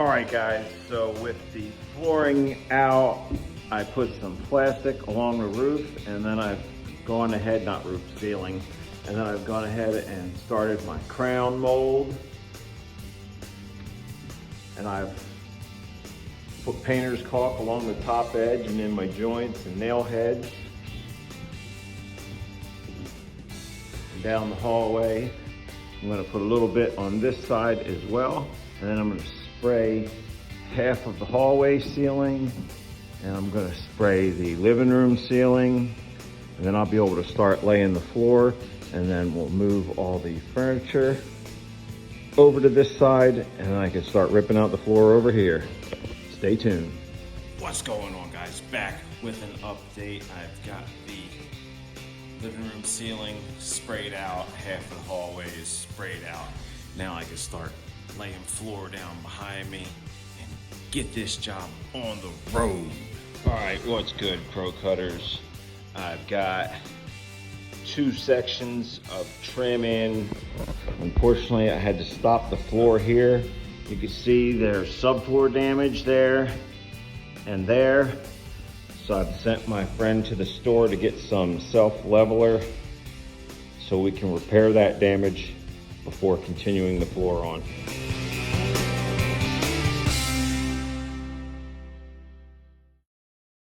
All right guys, so with the flooring out, I put some plastic along the roof, and then I've gone ahead, not roof, ceiling, and then I've gone ahead and started my crown mold. And I've put painter's caulk along the top edge and in my joints and nail heads. And down the hallway, I'm gonna put a little bit on this side as well, and then I'm gonna spray half of the hallway ceiling, and I'm gonna spray the living room ceiling, and then I'll be able to start laying the floor, and then we'll move all the furniture over to this side, and then I can start ripping out the floor over here. Stay tuned. What's going on, guys? Back with an update. I've got the living room ceiling sprayed out, half of the hallway is sprayed out. Now I can start laying floor down behind me and get this job on the road. All right, what's good, Pro Cutters? I've got 2 sections of trim in. Unfortunately, I had to stop the floor here. You can see there's subfloor damage there and there. So I've sent my friend to the store to get some self-leveler so we can repair that damage before continuing the floor on.